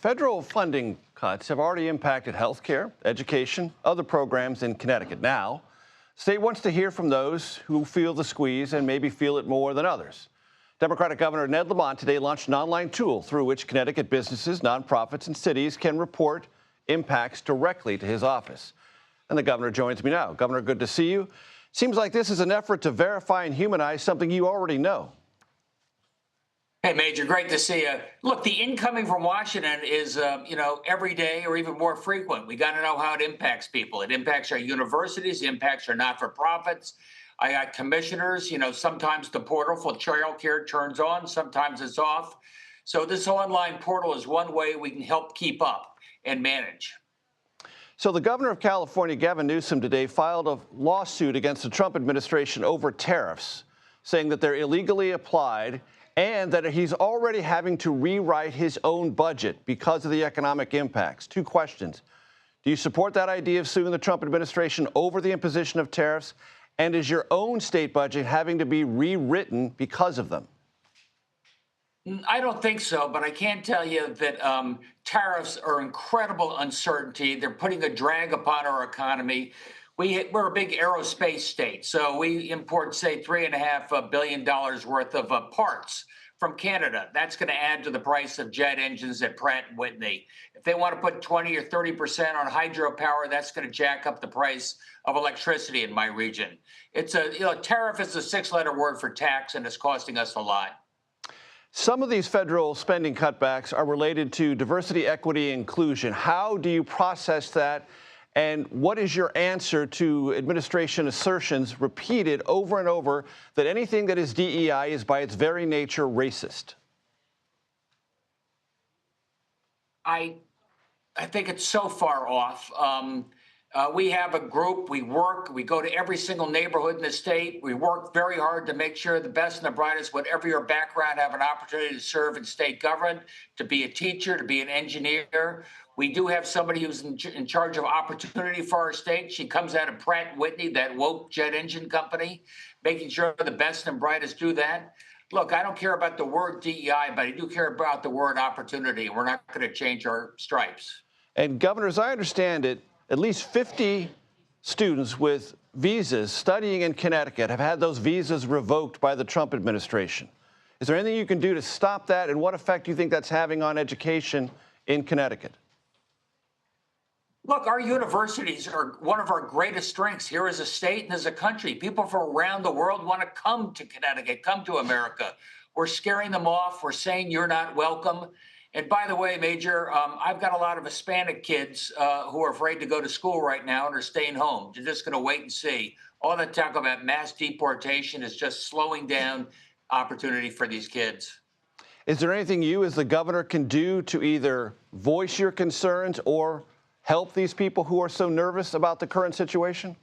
Federal funding cuts have already impacted health care, education, other programs in Connecticut. Now, the state wants to hear from those who feel the squeeze and maybe feel it more than others. Democratic Governor Ned Lamont today launched an online tool through which Connecticut businesses, nonprofits, and cities can report impacts directly to his office. And the governor joins me now. Governor, good to see you. Seems like this is an effort to verify and humanize something you already know. Hey, Major, great to see you. Look, the incoming from Washington is, every day or even more frequent. We got to know how it impacts people. It impacts our universities, it impacts our not-for-profits. I got commissioners, sometimes the portal for childcare turns on, sometimes it's off. So this online portal is one way we can help keep up and manage. So the governor of California, Gavin Newsom, today filed a lawsuit against the Trump administration over tariffs, saying that they're illegally applied and that he's already having to rewrite his own budget because of the economic impacts. Two questions. Do you support that idea of suing the Trump administration over the imposition of tariffs? And is your own state budget having to be rewritten because of them? I don't think so, but I can tell you that tariffs are incredible uncertainty. They're putting a drag upon our economy. We're a big aerospace state, so we import, say, $3.5 billion worth of parts from Canada. That's going to add to the price of jet engines at Pratt & Whitney. If they want to put 20 or 30% on hydropower, that's going to jack up the price of electricity in my region. Tariff is a six-letter word for tax, and it's costing us a lot. Some of these federal spending cutbacks are related to diversity, equity, and inclusion. How do you process that? And what is your answer to administration assertions repeated over and over that anything that is DEI is by its very nature racist? I think it's so far off. We have a group, we go to every single neighborhood in the state. We work very hard to make sure the best and the brightest, whatever your background, have an opportunity to serve in state government, to be a teacher, to be an engineer. We do have somebody who's in charge of opportunity for our state. She comes out of Pratt & Whitney, that woke jet engine company, making sure the best and brightest do that. Look, I don't care about the word DEI, but I do care about the word opportunity. We're not going to change our stripes. And Governor, as I understand it, at least 50 students with visas studying in Connecticut have had those visas revoked by the Trump administration. Is there anything you can do to stop that, and what effect do you think that's having on education in Connecticut? Look, our universities are one of our greatest strengths here as a state and as a country. People from around the world want to come to Connecticut, come to America. We're scaring them off. We're saying you're not welcome. And by the way, Major, I've got a lot of Hispanic kids who are afraid to go to school right now and are staying home. They're just going to wait and see. All that talk about mass deportation is just slowing down opportunity for these kids. Is there anything you as the governor can do to either voice your concerns or help these people who are so nervous about the current situation?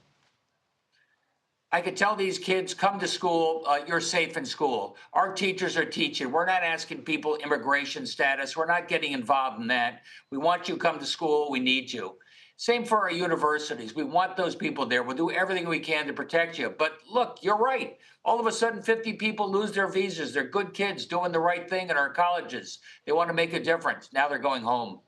I could tell these kids, come to school, you're safe in school. Our teachers are teaching. We're not asking people immigration status. We're not getting involved in that. We want you to come to school. We need you. Same for our universities. We want those people there. We'll do everything we can to protect you. But look, you're right. All of a sudden, 50 people lose their visas. They're good kids doing the right thing in our colleges. They want to make a difference. Now they're going home.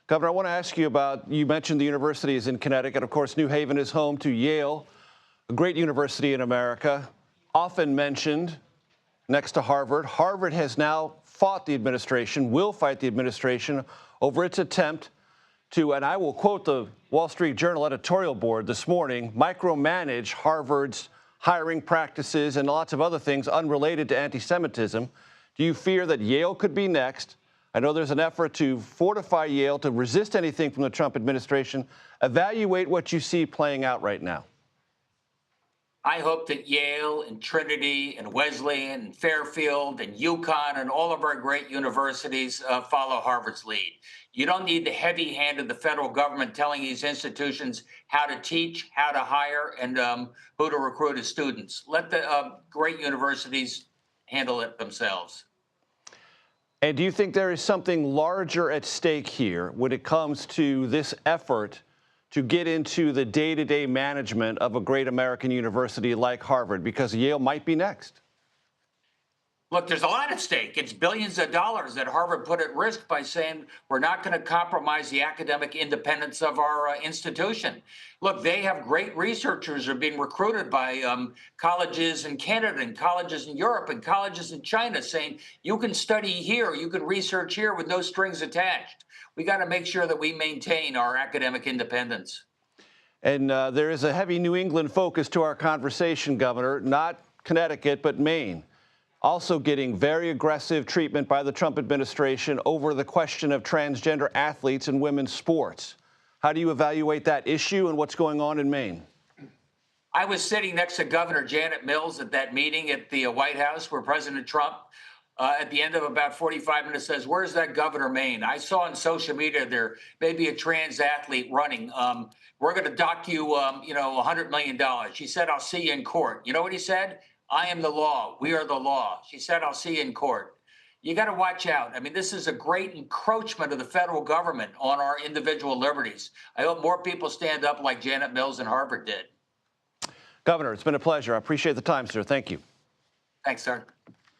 Governor, I want to ask you about, you mentioned the universities in Connecticut. Of course, New Haven is home to Yale, a great university in America, often mentioned next to Harvard. Harvard has now fought the administration, will fight the administration over its attempt to, and I will quote the Wall Street Journal editorial board this morning, micromanage Harvard's hiring practices and lots of other things unrelated to anti-Semitism. Do you fear that Yale could be next? I know there's an effort to fortify Yale, to resist anything from the Trump administration. Evaluate what you see playing out right now. I hope that Yale and Trinity and Wesleyan and Fairfield and UConn and all of our great universities follow Harvard's lead. You don't need the heavy hand of the federal government telling these institutions how to teach, how to hire, and who to recruit as students. Let the great universities handle it themselves. And do you think there is something larger at stake here when it comes to this effort to get into the day-to-day management of a great American university like Harvard, because Yale might be next? Look, there's a lot at stake. It's billions of dollars that Harvard put at risk by saying we're not going to compromise the academic independence of our institution. Look, they have great researchers who are being recruited by colleges in Canada and colleges in Europe and colleges in China saying you can study here, you can research here with no strings attached. We got to make sure that we maintain our academic independence. And there is a heavy New England focus to our conversation, Governor, not Connecticut, but Maine. Also getting very aggressive treatment by the Trump administration over the question of transgender athletes in women's sports. How do you evaluate that issue and what's going on in Maine? I was sitting next to Governor Janet Mills at that meeting at the White House where President Trump, at the end of about 45 minutes, says, "Where's that governor Maine?" I saw on social media there may be a trans athlete running. We're going to dock you, $100 million. She said, "I'll see you in court." You know what he said? "I am the law. We are the law." She said, "I'll see you in court." You got to watch out. I mean, this is a great encroachment of the federal government on our individual liberties. I hope more people stand up like Janet Mills and Harvard did. Governor, it's been a pleasure. I appreciate the time, sir. Thank you. Thanks, sir.